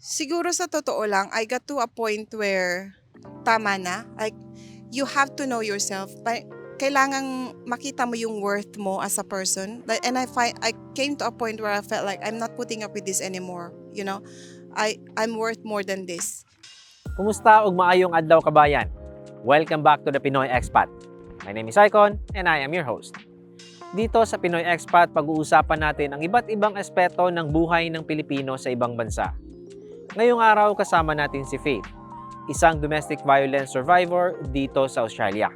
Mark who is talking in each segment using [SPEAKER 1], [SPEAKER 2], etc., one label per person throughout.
[SPEAKER 1] Siguro sa totoo lang, I got to a point where tama na. Like, you have to know yourself. Kailangang makita mo yung worth mo as a person. And I came to a point where I felt like I'm not putting up with this anymore. I'm worth more than this.
[SPEAKER 2] Kumusta ug maayong adlaw kabayan? Welcome back to the Pinoy Expat. My name is Icon and I am your host. Dito sa Pinoy Expat, pag-uusapan natin ang iba't ibang aspeto ng buhay ng Pilipino sa ibang bansa. Ngayong araw kasama natin si Faith, isang domestic violence survivor dito sa Australia.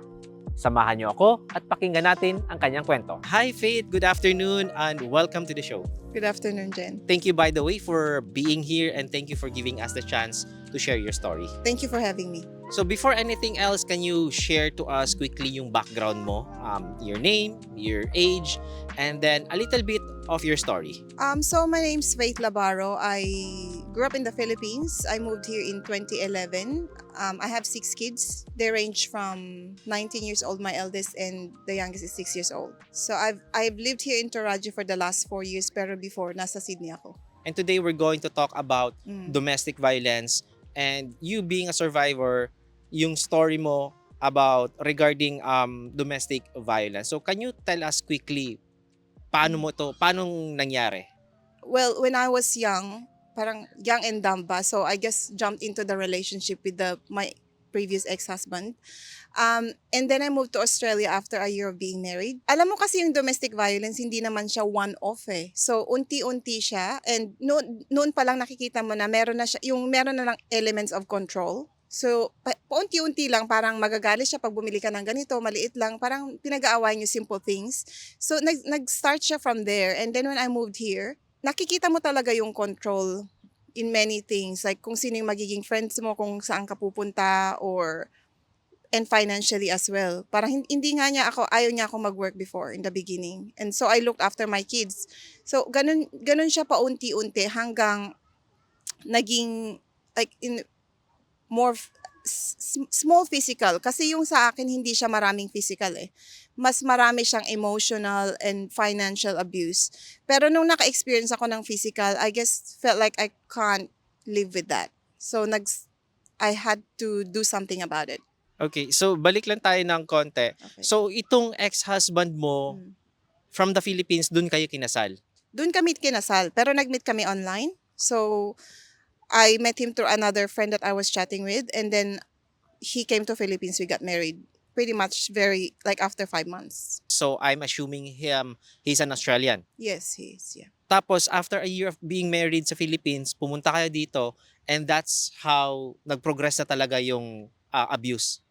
[SPEAKER 2] Samahan niyo ako at pakinggan natin ang kanyang kwento.
[SPEAKER 3] Hi Faith, good afternoon and welcome to the show.
[SPEAKER 1] Good afternoon, Jen.
[SPEAKER 3] Thank you by the way for being here and thank you for giving us the chance to share your story.
[SPEAKER 1] Thank you for having me.
[SPEAKER 3] So before anything else, can you share to us quickly yung background mo, your name, your age, and then a little bit of your story?
[SPEAKER 1] So my name's Faith Labaro. I grew up in the Philippines. I moved here in 2011. I have 6 kids. They range from 19 years old, my eldest, and the youngest is 6 years old. So I've lived here in Toraja for the last 4 years, pero before nasa Sydney ako.
[SPEAKER 3] And today we're going to talk about
[SPEAKER 1] Mm.
[SPEAKER 3] domestic violence and you being a survivor, yung story mo about regarding domestic violence. So can you tell us quickly paano nangyari?
[SPEAKER 1] Well, when I was young, parang young and dumb ba, so I just jumped into the relationship with my previous ex-husband. And then I moved to Australia after a year of being married. Alam mo kasi yung domestic violence, hindi naman siya one-off eh. So, unti-unti siya. And noon pa lang nakikita mo na meron na lang elements of control. So, paunti-unti lang, parang magagalit siya pag bumili ka ng ganito, maliit lang, parang pinag-aawayan yung simple things. So, nag-start siya from there. And then when I moved here, nakikita mo talaga yung control in many things. Like kung sino yung magiging friends mo, kung saan ka pupunta, and financially as well. Parang hindi nga ayaw niya ako mag-work before in the beginning. And so I looked after my kids. So, ganun siya paunti-unti hanggang naging like in more small physical. Kasi yung sa akin, hindi siya maraming physical eh. Mas marami siyang emotional and financial abuse. Pero nung naka-experience ako ng physical, I guess felt like I can't live with that. So, I had to do something about it.
[SPEAKER 3] Okay, so balik lang tayo ng konti.
[SPEAKER 1] Okay.
[SPEAKER 3] So itong ex-husband mo
[SPEAKER 1] Mm.
[SPEAKER 3] from the Philippines, dun kayo kinasal?
[SPEAKER 1] Doon kami kinasal, pero nag-meet kami online. So, I met him through another friend that I was chatting with, and then he came to Philippines. We got married pretty much after 5 months.
[SPEAKER 3] So I'm assuming he's an Australian.
[SPEAKER 1] Yes, he is, yeah.
[SPEAKER 3] Tapos after a year of being married sa Philippines, pumunta kayo dito and that's how nag-progress na talaga yung abuse.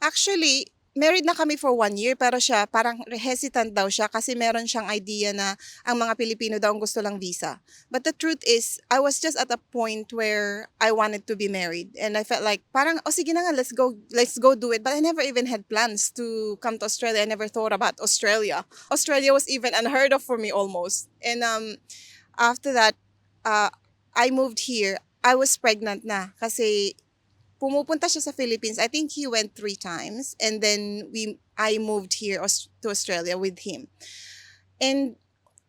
[SPEAKER 1] Actually, married na kami for 1 year, pero siya, parang hesitant daw siya kasi meron siyang idea na ang mga Pilipino daw ang gusto lang visa. But the truth is, I was just at a point where I wanted to be married. And I felt like, parang, sige na nga, let's go do it. But I never even had plans to come to Australia. I never thought about Australia. Australia was even unheard of for me almost. And after that, I moved here. I was pregnant na kasi pumupunta siya sa Philippines. I think he went 3 times. And then I moved here to Australia with him. And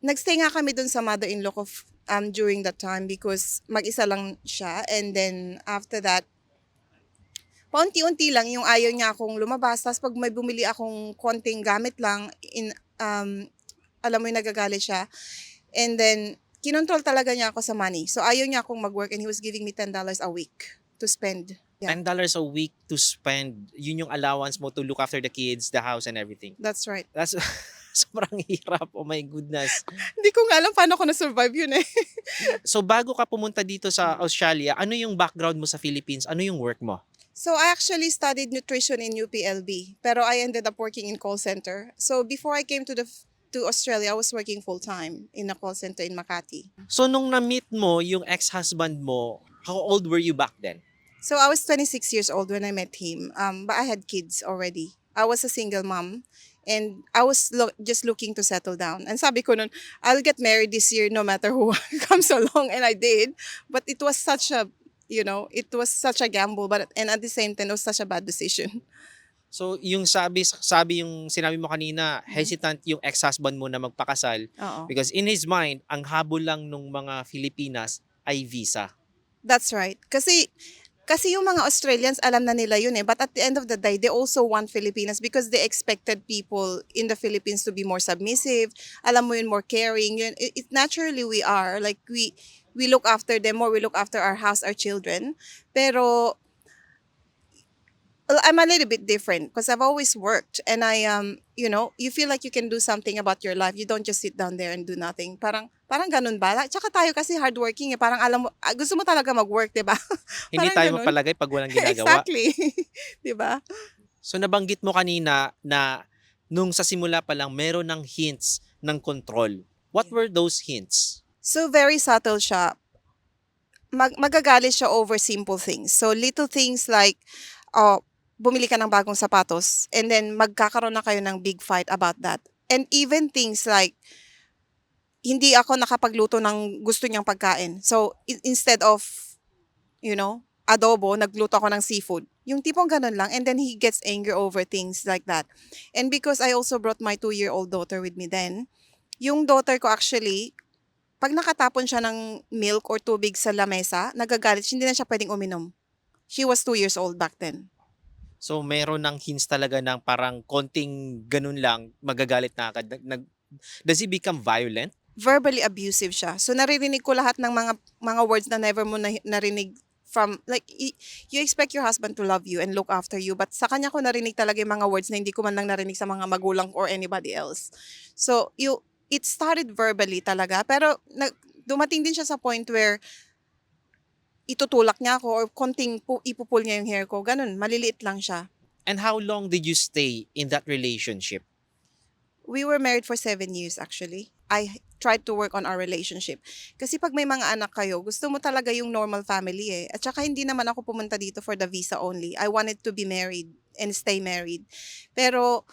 [SPEAKER 1] nagstay nga kami dun sa mother-in-law ko during that time because mag-isa lang siya. And then after that, paunti-unti lang yung ayaw niya akong lumabas. Tapos pag may bumili akong konting gamit lang, alam mo yung nagagalit siya. And then, kinontrol talaga niya ako sa money. So ayaw niya akong mag-work and he was giving me $10 a week to spend. Yeah.
[SPEAKER 3] $10 a week to spend, yun yung allowance mo to look after the kids, the house and everything.
[SPEAKER 1] That's right.
[SPEAKER 3] That's sobrang hirap. Oh my goodness.
[SPEAKER 1] Hindi ko nga alam paano ko na-survive yun eh.
[SPEAKER 3] So bago ka pumunta dito sa Australia, ano yung background mo sa Philippines? Ano yung work mo?
[SPEAKER 1] So I actually studied nutrition in UPLB, pero I ended up working in call center. So before I came to Australia, I was working full-time in a call center in Makati.
[SPEAKER 3] So nung na-meet mo yung ex-husband mo, how old were you back then?
[SPEAKER 1] So I was 26 years old when I met him, but I had kids already. I was a single mom, and I was just looking to settle down. And sabi ko nun, I'll get married this year no matter who comes along, and I did. But it was such a gamble, and at the same time, it was such a bad decision.
[SPEAKER 3] So yung sinabi mo kanina, hesitant yung ex-husband mo na magpakasal
[SPEAKER 1] Oo.
[SPEAKER 3] because in his mind, ang habol lang nung mga Filipinas ay visa.
[SPEAKER 1] That's right. Kasi yung mga Australians, alam na nila yun eh. But at the end of the day, they also want Filipinas because they expected people in the Philippines to be more submissive. Alam mo yun, more caring. Yun, naturally we are. Like, we look after them more. We look after our house, our children. Pero, well, I'm a little bit different because I've always worked and you feel like you can do something about your life. You don't just sit down there and do nothing. Parang ganun ba? Tsaka tayo kasi hardworking eh. Parang alam mo, gusto mo talaga mag-work, 'di ba?
[SPEAKER 3] Hindi
[SPEAKER 1] Parang
[SPEAKER 3] tayo
[SPEAKER 1] ganun.
[SPEAKER 3] mapalagay pag walang ginagawa.
[SPEAKER 1] Exactly. 'Di ba?
[SPEAKER 3] So nabanggit mo kanina na nung sa simula pa lang meron ng hints ng control. What were those hints?
[SPEAKER 1] So very subtle siya. Magagalit siya over simple things. So little things like bumili ka ng bagong sapatos and then magkakaroon na kayo ng big fight about that. And even things like hindi ako nakapagluto ng gusto niyang pagkain. So instead of adobo, nagluto ako ng seafood. Yung tipong ganun lang. And then he gets angry over things like that. And because I also brought my 2-year-old daughter with me then, yung daughter ko actually, pag nakatapon siya ng milk or tubig sa lamesa, nagagalit siya, hindi na siya pwedeng uminom. She was 2 years old back then.
[SPEAKER 3] So meron ng hints talaga ng parang konting ganun lang, magagalit na agad. Does he become violent?
[SPEAKER 1] Verbally abusive siya. So naririnig ko lahat ng mga words na never mo narinig from, like, you expect your husband to love you and look after you, but sa kanya ko narinig talaga yung mga words na hindi ko man lang narinig sa mga magulang or anybody else. So it started verbally talaga, pero dumating din siya sa point where itutulak niya ako or konting ipupul niya yung hair ko. Ganun, maliliit lang siya.
[SPEAKER 3] And how long did you stay in that relationship?
[SPEAKER 1] We were married for 7 years actually. I tried to work on our relationship. Kasi pag may mga anak kayo, gusto mo talaga yung normal family eh. At saka hindi naman ako pumunta dito for the visa only. I wanted to be married and stay married. Pero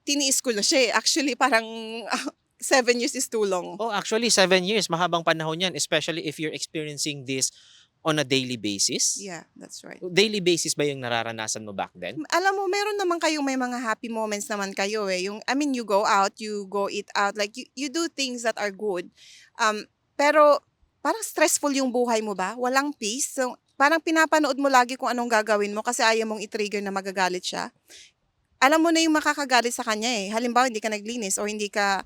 [SPEAKER 1] tiniis ko na siya eh. Actually parang 7 years is too long.
[SPEAKER 3] Oh, actually 7 years, mahabang panahon yan, especially if you're experiencing this on a daily basis.
[SPEAKER 1] Yeah, that's right.
[SPEAKER 3] Daily basis ba yung nararanasan mo back then?
[SPEAKER 1] Alam mo, meron naman kayong may mga happy moments naman kayo eh. You go out, you go eat out, like you do things that are good. Pero parang stressful yung buhay mo ba? Walang peace. So, parang pinapanood mo lagi kung anong gagawin mo kasi ayaw mong i-trigger na magagalit siya. Alam mo na yung makakagalit sa kanya eh. Halimbawa, hindi ka naglinis or hindi ka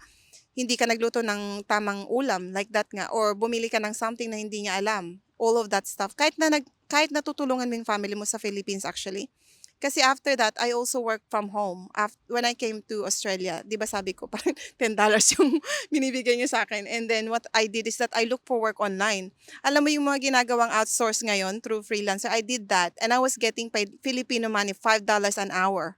[SPEAKER 1] nagluto ng tamang ulam, like that nga, or bumili ka ng something na hindi niya alam. All of that stuff. Kahit natutulungan mo yung family mo sa Philippines actually. Kasi after that, I also work from home. When I came to Australia, di ba sabi ko, parang $10 yung binibigay niya sa akin. And then what I did is that I look for work online. Alam mo yung mga ginagawang outsource ngayon through freelancer, I did that. And I was getting paid Filipino money, $5 an hour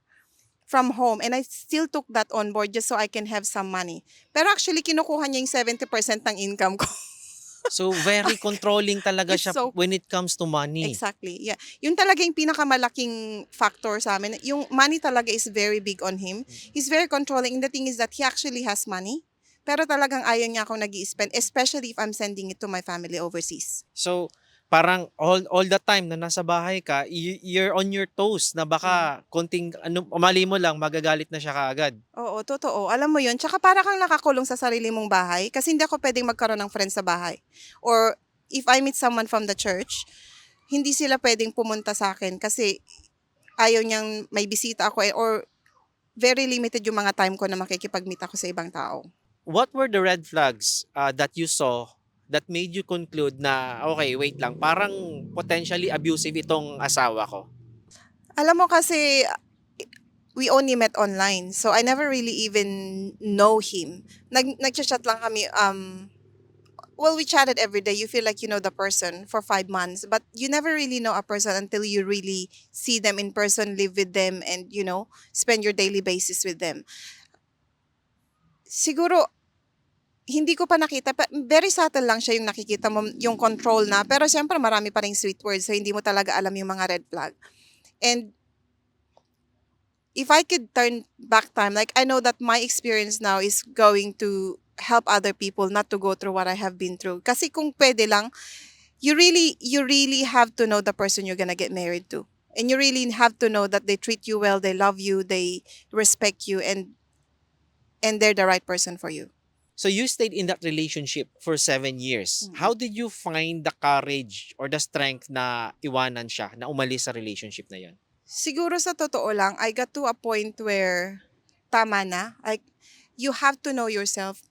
[SPEAKER 1] from home. And I still took that on board just so I can have some money. Pero actually, kinukuha niya yung 70% ng income ko.
[SPEAKER 3] So very controlling talaga
[SPEAKER 1] It's
[SPEAKER 3] siya
[SPEAKER 1] so-
[SPEAKER 3] when it comes to money.
[SPEAKER 1] Exactly. Yeah. Yun talaga yung pinakamalaking factor sa amin. Yung money talaga is very big on him. He's very controlling. And the thing is that he actually has money. Pero talagang ayaw niya akong nag-i-spend, especially if I'm sending it to my family overseas.
[SPEAKER 3] So parang all the time na nasa bahay ka, you're on your toes na baka konting mali mo lang magagalit na siya kaagad.
[SPEAKER 1] Oo, totoo. Alam mo yun. Tsaka para kang nakakulong sa sarili mong bahay kasi hindi ako pwedeng magkaroon ng friends sa bahay. Or if I meet someone from the church, hindi sila pwedeng pumunta sa akin kasi ayaw niyang may bisita ako or very limited yung mga time ko na makikipag-meet ako sa ibang tao.
[SPEAKER 3] What were the red flags that you saw that made you conclude na okay, wait lang, parang potentially abusive itong asawa ko?
[SPEAKER 1] Alam mo kasi, we only met online. So, I never really even know him. Nag-chat lang kami. Well, we chatted every day. You feel like you know the person for 5 months. But you never really know a person until you really see them in person, live with them, and, spend your daily basis with them. Siguro, hindi ko pa nakita, very subtle lang siya yung nakikita mo, yung control na, pero siyempre marami pa ring sweet words, so hindi mo talaga alam yung mga red flag. And if I could turn back time, like I know that my experience now is going to help other people not to go through what I have been through. Kasi kung pwede lang, you really have to know the person you're gonna get married to. And you really have to know that they treat you well, they love you, they respect you, and they're the right person for you.
[SPEAKER 3] So you stayed in that relationship for 7 years.
[SPEAKER 1] Mm.
[SPEAKER 3] How did you find the courage or the strength na iwanan siya, na umalis sa relationship na yun?
[SPEAKER 1] Siguro sa totoo lang, I got to a point where tama na. Like, you have to know yourself.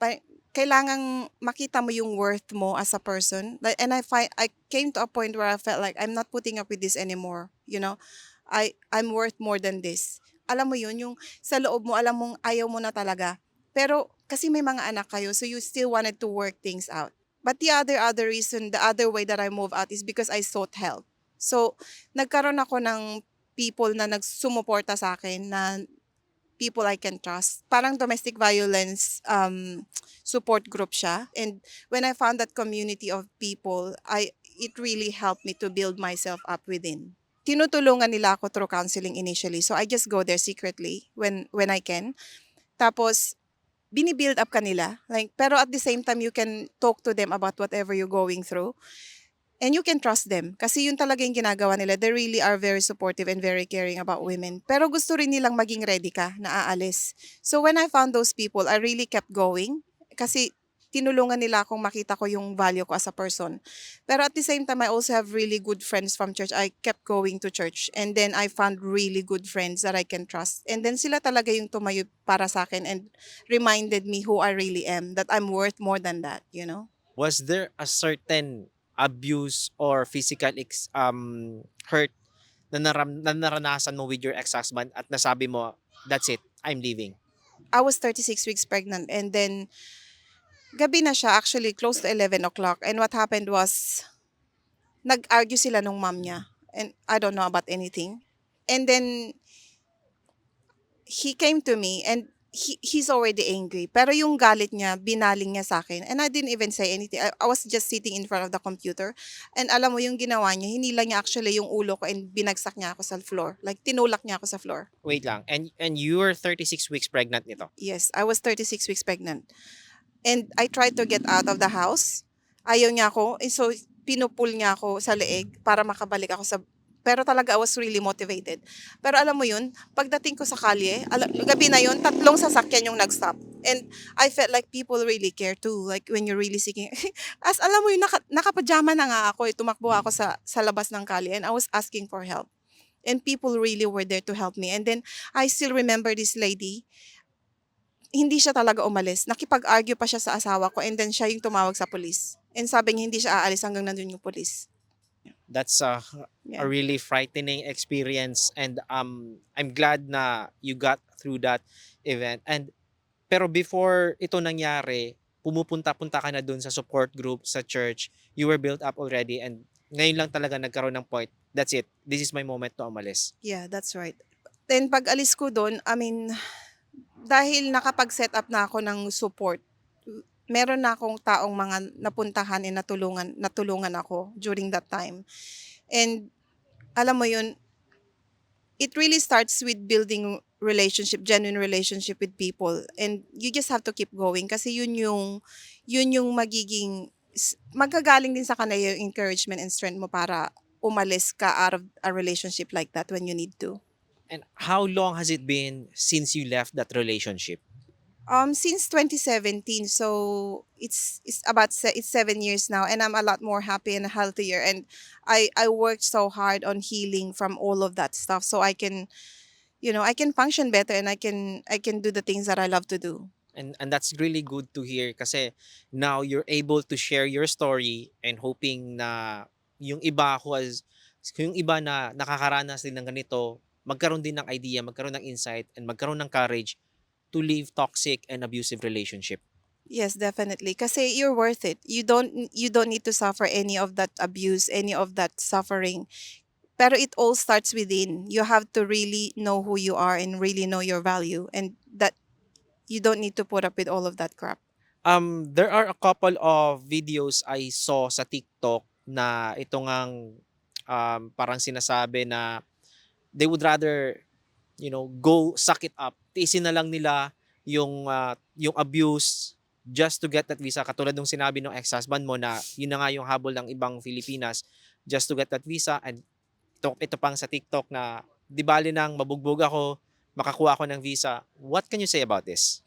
[SPEAKER 1] Kailangang makita mo yung worth mo as a person. Like, and I came to a point where I felt like I'm not putting up with this anymore. You know, I'm worth more than this. Alam mo yun, yung sa loob mo, alam mong ayaw mo na talaga. Pero kasi may mga anak kayo, so you still wanted to work things out. But the other reason, the other way that I move out is because I sought help. So, nagkaroon ako ng people na nagsumuporta sa akin, na people I can trust. Parang domestic violence support group siya. And when I found that community of people, it really helped me to build myself up within. Tinutulungan nila ako through counseling initially. So I just go there secretly when I can. Tapos bini-build up kanila. Like, pero at the same time, you can talk to them about whatever you're going through. And you can trust them. Kasi yun talaga yung ginagawa nila. They really are very supportive and very caring about women. Pero gusto rin nilang maging ready ka na aalis. So when I found those people, I really kept going. Kasi tinulungan nila akong makita ko yung value ko as a person. Pero at the same time, I also have really good friends from church. I kept going to church. And then I found really good friends that I can trust. And then sila talaga yung tumayo para sa akin and reminded me who I really am. That I'm worth more than that, you know?
[SPEAKER 3] Was there a certain abuse or physical hurt na naranasan mo with your ex-husband at nasabi mo, that's it, I'm leaving?
[SPEAKER 1] I was 36 weeks pregnant, and then gabi na siya, actually close to 11 o'clock. And what happened was, nag-argue sila nung mom niya. And I don't know about anything. And then, he came to me and he's already angry. Pero yung galit niya, binaling niya sa akin. And I didn't even say anything. I was just sitting in front of the computer. And alam mo yung ginawa niya, hinila niya actually yung ulo ko and binagsak niya ako sa floor. Like, tinulak niya ako sa floor.
[SPEAKER 3] Wait lang, and you were 36 weeks pregnant nito?
[SPEAKER 1] Yes, I was 36 weeks pregnant. And I tried to get out of the house. Ayaw niya ako. So, pinupul niya ako sa leeg para makabalik ako sa... Pero talaga, I was really motivated. Pero alam mo yun, pagdating ko sa kalye, gabi na yun, 3 sasakyan yung nag-stop. And I felt like people really care too. Like when you're really seeking... As alam mo yun, nakapajama na nga ako. Tumakbo ako sa labas ng kalye and I was asking for help. And people really were there to help me. And then, I still remember this lady, hindi siya talaga umalis. Nakipag-argue pa siya sa asawa ko and then siya yung tumawag sa police. And sabi niya hindi siya aalis hanggang nandun yung police.
[SPEAKER 3] That's a
[SPEAKER 1] Yeah.
[SPEAKER 3] really frightening experience, and I'm glad na you got through that event. And pero before ito nangyari, pumupunta-punta ka na dun sa support group sa church, you were built up already, and ngayon lang talaga nagkaroon ng point, that's it, this is my moment to umalis.
[SPEAKER 1] Yeah, that's right. Then pag alis ko doon, I mean, dahil nakapag-set up na ako ng support, meron na akong taong mga napuntahan and natulungan ako during that time. And alam mo yun, it really starts with building genuine relationship with people. And you just have to keep going kasi yun yung magiging, magagaling din sa kanila yung encouragement and strength mo para umalis ka out of a relationship like that when you need to.
[SPEAKER 3] And how long has it been since you left that relationship?
[SPEAKER 1] Since 2017, so it's 7 years now, and I'm a lot more happy and healthier. And I worked so hard on healing from all of that stuff, so I can, I can function better and I can do the things that I love to do.
[SPEAKER 3] And that's really good to hear kasi now you're able to share your story, and hoping na yung iba na nakakaranas din ng ganito, magkaroon din ng idea, magkaroon ng insight, and magkaroon ng courage to leave toxic and abusive relationship.
[SPEAKER 1] Yes, definitely. Kasi you're worth it. You don't need to suffer any of that abuse, any of that suffering. Pero it all starts within. You have to really know who you are and really know your value, and that you don't need to put up with all of that crap.
[SPEAKER 3] There are a couple of videos I saw sa TikTok na ito ngang parang sinasabi na they would rather go suck it up. Tiisin na lang nila yung abuse just to get that visa. Katulad nung sinabi ng ex-husband mo na yun na nga yung habol ng ibang Filipinas just to get that visa. And ito pang sa TikTok na di bali nang mabugbog ako, makakuha ako ng visa. What can you say about this?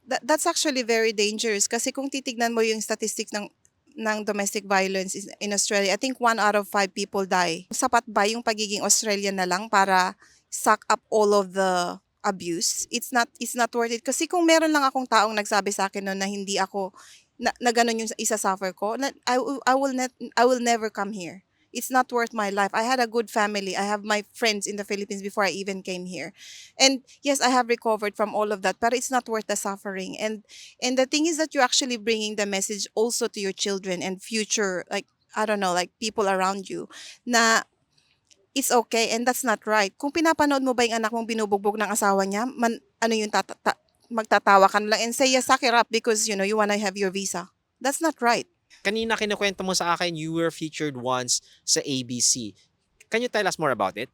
[SPEAKER 1] That's actually very dangerous kasi kung titignan mo yung statistics ng domestic violence in Australia, I think 1 out of 5 people die. Sapat ba yung pagiging Australian na lang para suck up all of the abuse? It's not worth it. Kasi kung meron lang akong taong nagsabi sa akin noon na hindi ako na ganun yung isa-suffer ko, I will never come here. It's not worth my life. I had a good family. I have my friends in the Philippines before I even came here. And yes, I have recovered from all of that, but it's not worth the suffering. And the thing is that you're actually bringing the message also to your children and future, like, I don't know, like people around you, na it's okay and that's not right. Kung pinapanood mo ba yung anak mong binubugbog ng asawa niya, ano yung magtatawa ka na lang and say, yeah, suck it up because, you wanna have your visa. That's not right.
[SPEAKER 3] Kanina kinukwento mo sa akin you were featured once sa ABC. Can you tell us more about it?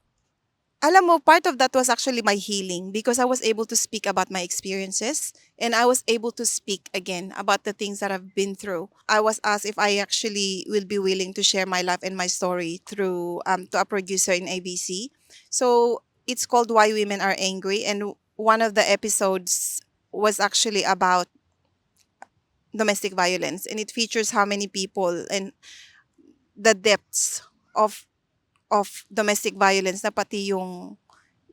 [SPEAKER 1] Alam mo, part of that was actually my healing because I was able to speak about my experiences and I was able to speak again about the things that I've been through. I was asked if I actually will be willing to share my life and my story through to a producer in ABC. So it's called Why Women Are Angry, and one of the episodes was actually about domestic violence, and it features how many people and the depths of domestic violence na pati yung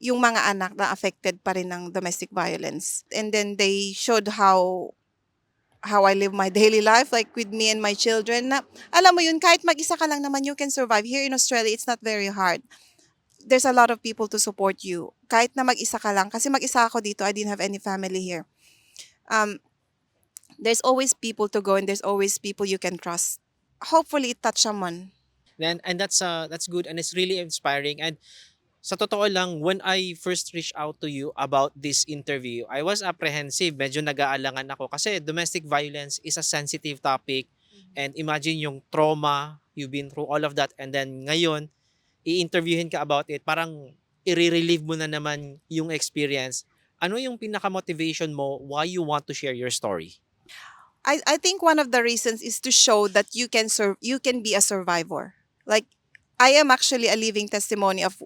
[SPEAKER 1] mga anak na affected pa rin ng domestic violence. And then they showed how I live my daily life, like with me and my children. Na, alam mo yun, kahit mag-isa ka lang naman, you can survive. Here in Australia, it's not very hard. There's a lot of people to support you. Kahit na mag-isa ka lang. Kasi mag-isa ako dito, I didn't have any family here. There's always people to go and there's always people you can trust. Hopefully, it touch someone.
[SPEAKER 3] And that's good and it's really inspiring. And sa totoo lang, when I first reached out to you about this interview, I was apprehensive. Medyo nag-aalangan ako kasi domestic violence is a sensitive topic. And imagine yung trauma, you've been through all of that. And then ngayon, i-interviewin ka about it. Parang i-relive mo na naman yung experience. Ano yung pinaka-motivation mo why you want to share your story?
[SPEAKER 1] I think one of the reasons is to show that you can be a survivor. Like, I am actually a living testimony of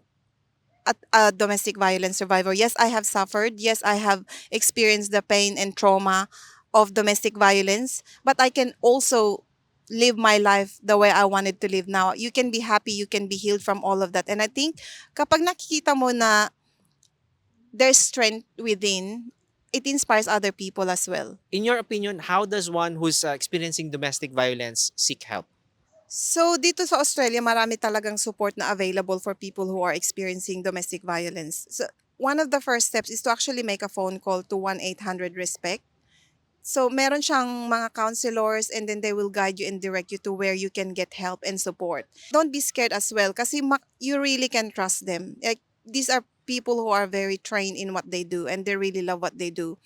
[SPEAKER 1] a domestic violence survivor. Yes, I have suffered. Yes, I have experienced the pain and trauma of domestic violence, but I can also live my life the way I wanted to live now. You can be happy, you can be healed from all of that. And I think kapag nakikita mo na there's strength within, it inspires other people as well.
[SPEAKER 3] In your opinion, how does one who's experiencing domestic violence seek help?
[SPEAKER 1] So dito sa Australia, marami talagang support na available for people who are experiencing domestic violence. So one of the first steps is to actually make a phone call to 1-800-RESPECT. So meron siyang mga counselors and then they will guide you and direct you to where you can get help and support. Don't be scared as well kasi you really can trust them. Like, these are people who are very trained in what they do and they really love what they do.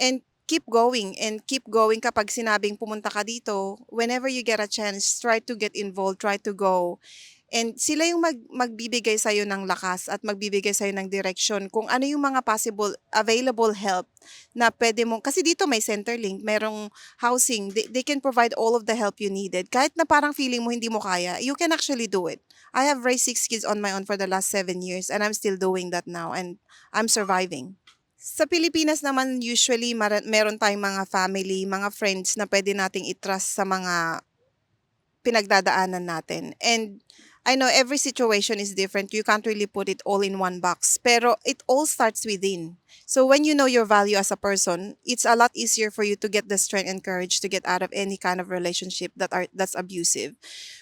[SPEAKER 1] And keep going kapag sinabing pumunta ka dito, whenever you get a chance, try to get involved, try to go. And sila yung magbibigay sa'yo ng lakas at magbibigay sa'yo ng direction kung ano yung mga possible available help na pwede mong, kasi dito may Centrelink, merong housing, they can provide all of the help you needed. Kahit na parang feeling mo hindi mo kaya, you can actually do it. I have raised 6 kids on my own for the last 7 years and I'm still doing that now and I'm surviving. Sa Pilipinas naman, usually meron tayong mga family, mga friends na pwede nating i-trust sa mga pinagdadaanan natin. And I know every situation is different. You can't really put it all in one box. Pero it all starts within. So when you know your value as a person, it's a lot easier for you to get the strength and courage to get out of any kind of relationship that's abusive.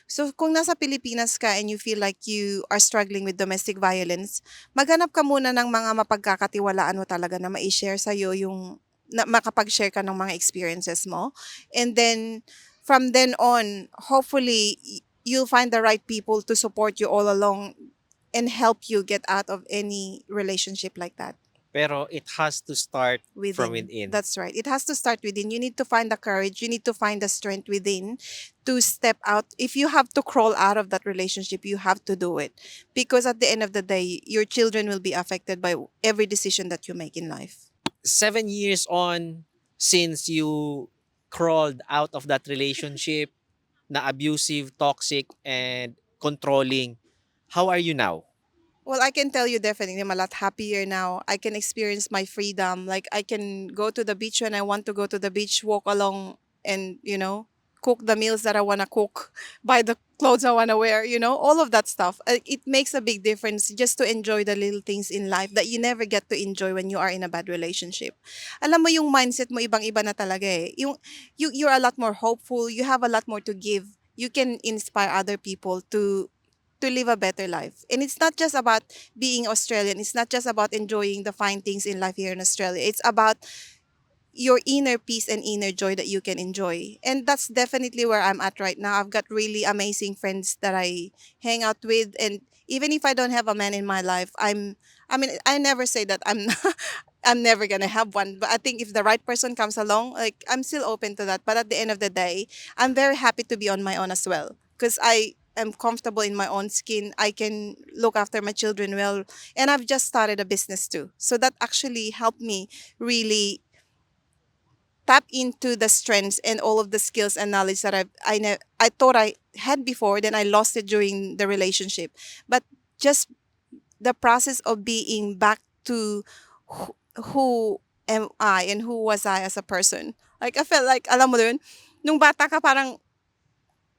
[SPEAKER 1] So kung nasa Pilipinas ka and you feel like you are struggling with domestic violence, maghanap ka muna ng mga mapagkakatiwalaan mo talaga na ma-share sa'yo yung makapag-share ka ng mga experiences mo. And then from then on, hopefully you'll find the right people to support you all along and help you get out of any relationship like that.
[SPEAKER 3] Pero it has to start from within.
[SPEAKER 1] That's right. It has to start within. You need to find the courage. You need to find the strength within to step out. If you have to crawl out of that relationship, you have to do it. Because at the end of the day, your children will be affected by every decision that you make in life.
[SPEAKER 3] 7 years on since you crawled out of that relationship na abusive, toxic, and controlling, how are you now?
[SPEAKER 1] Well, I can tell you definitely I'm a lot happier now. I can experience my freedom. Like I can go to the beach when I want to go to the beach, walk along and, cook the meals that I want to cook, buy the clothes I want to wear, all of that stuff. It makes a big difference just to enjoy the little things in life that you never get to enjoy when you are in a bad relationship. Alam mo yung mindset mo ibang-iba na talaga eh. You're a lot more hopeful, you have a lot more to give. You can inspire other people to live a better life. And it's not just about being Australian. It's not just about enjoying the fine things in life here in Australia. It's about your inner peace and inner joy that you can enjoy. And that's definitely where I'm at right now. I've got really amazing friends that I hang out with, and even if I don't have a man in my life, I never say that I'm I'm never going to have one, but I think if the right person comes along, like I'm still open to that. But at the end of the day, I'm very happy to be on my own as well because I am comfortable in my own skin. I can look after my children well, and I've just started a business too. So that actually helped me really tap into the strengths and all of the skills and knowledge that I thought I had before, then I lost it during the relationship. But just the process of being back to who am I and who was I as a person. Like I felt like, alam mo dun, nung bata ka parang,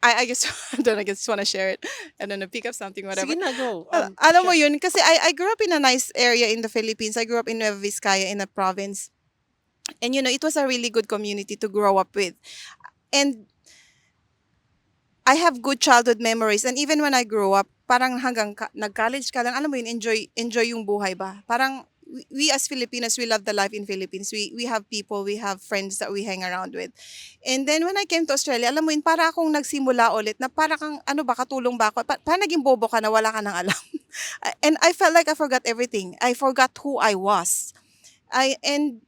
[SPEAKER 1] I guess, I don't know, I just want to share it. I don't know, pick up something, whatever.
[SPEAKER 3] Sige na, go.
[SPEAKER 1] Alam mo
[SPEAKER 3] Share.
[SPEAKER 1] yun, kasi I grew up in a nice area in the Philippines. I grew up in Nueva Vizcaya in a province. And it was a really good community to grow up with. And I have good childhood memories. And even when I grew up, parang hanggang nag-college ka lang, alam mo yun, enjoy yung buhay ba? Parang we as Filipinos, we love the life in Philippines. We have people, we have friends that we hang around with. And then when I came to Australia, alam mo yun, para akong nagsimula ulit na para kang, ano ba, katulong ba ako? Parang naging bobo ka na wala ka nang alam. And I felt like I forgot everything. I forgot who I was. And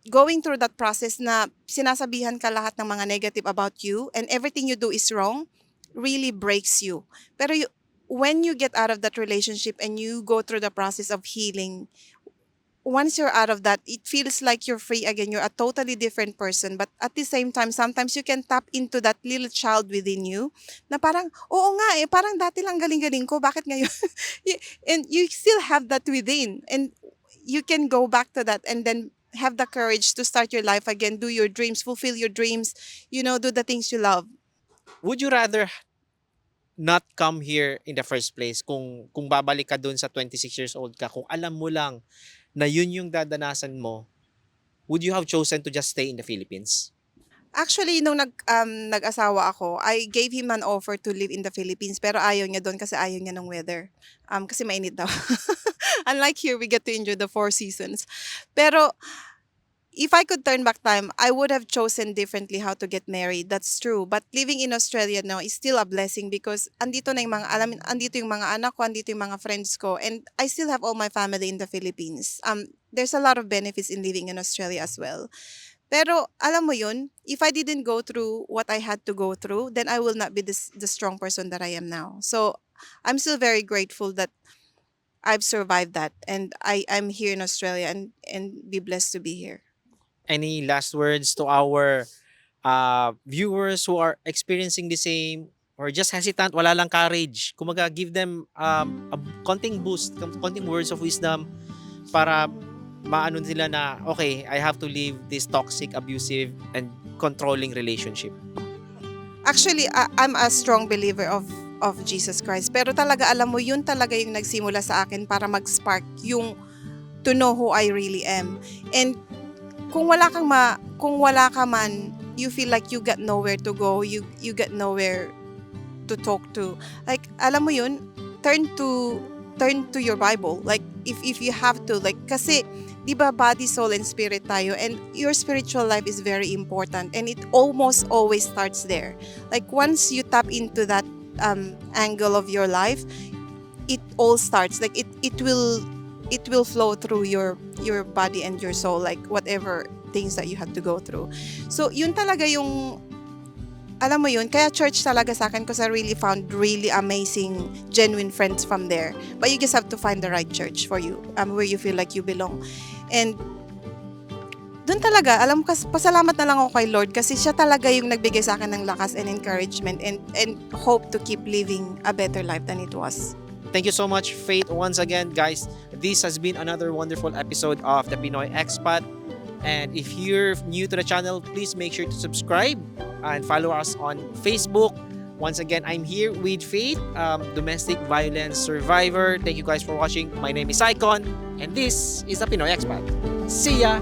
[SPEAKER 1] going through that process na sinasabihan ka lahat ng mga negative about you and everything you do is wrong really breaks you. Pero when you get out of that relationship and you go through the process of healing, once you're out of that, it feels like you're free again. You're a totally different person. But at the same time, sometimes you can tap into that little child within you na parang, oo nga eh, parang dati lang galing-galing ko, bakit ngayon? And you still have that within. And you can go back to that and then have the courage to start your life again, do your dreams, fulfill your dreams, do the things you love.
[SPEAKER 3] Would you rather not come here in the first place kung babalik ka dun sa 26 years old ka, kung alam mo lang na yun yung dadanasan mo, would you have chosen to just stay in the Philippines?
[SPEAKER 1] Actually, nung nag-asawa ako, I gave him an offer to live in the Philippines pero ayaw niya doon kasi ayaw niya ng weather. Kasi mainit daw. Unlike here, we get to enjoy the 4 seasons. Pero if I could turn back time, I would have chosen differently how to get married. That's true. But living in Australia now is still a blessing because andito yung mga anak ko, andito yung mga friends ko, and I still have all my family in the Philippines. There's a lot of benefits in living in Australia as well. Pero alam mo yun, if I didn't go through what I had to go through, then I will not be the strong person that I am now. So I'm still very grateful that I've survived that and I'm here in Australia and be blessed to be here.
[SPEAKER 3] Any last words to our viewers who are experiencing the same or just hesitant, wala lang courage? Kumaga, give them a konting boost, konting words of wisdom para maano nila na, okay, I have to leave this toxic, abusive, and controlling relationship.
[SPEAKER 1] Actually, I'm a strong believer of Jesus Christ. Pero talaga, alam mo, yun talaga yung nagsimula sa akin para mag-spark yung to know who I really am. And kung wala ka man, you feel like you got nowhere to go, you got nowhere to talk to. Like, alam mo yun, turn to your Bible. Like, if you have to, like, kasi, di ba, body, soul, and spirit tayo, and your spiritual life is very important, and it almost always starts there. Like, once you tap into that angle of your life, it all starts. Like, it will flow through your body and your soul, like whatever things that you have to go through. So, yun talaga yung, alam mo yun, kaya church talaga sa akin because I really found really amazing, genuine friends from there. But you just have to find the right church for you, where you feel like you belong. And doon talaga, alam ko, pasalamat na lang ako kay Lord kasi siya talaga yung nagbigay sa akin ng lakas and encouragement and hope to keep living a better life than it was.
[SPEAKER 3] Thank you so much, Faith. Once again, guys, this has been another wonderful episode of the Pinoy Expat. And if you're new to the channel, please make sure to subscribe and follow us on Facebook. Once again, I'm here with Faith, domestic violence survivor. Thank you guys for watching. My name is Icon, and this is the Pinoy Expat. See ya!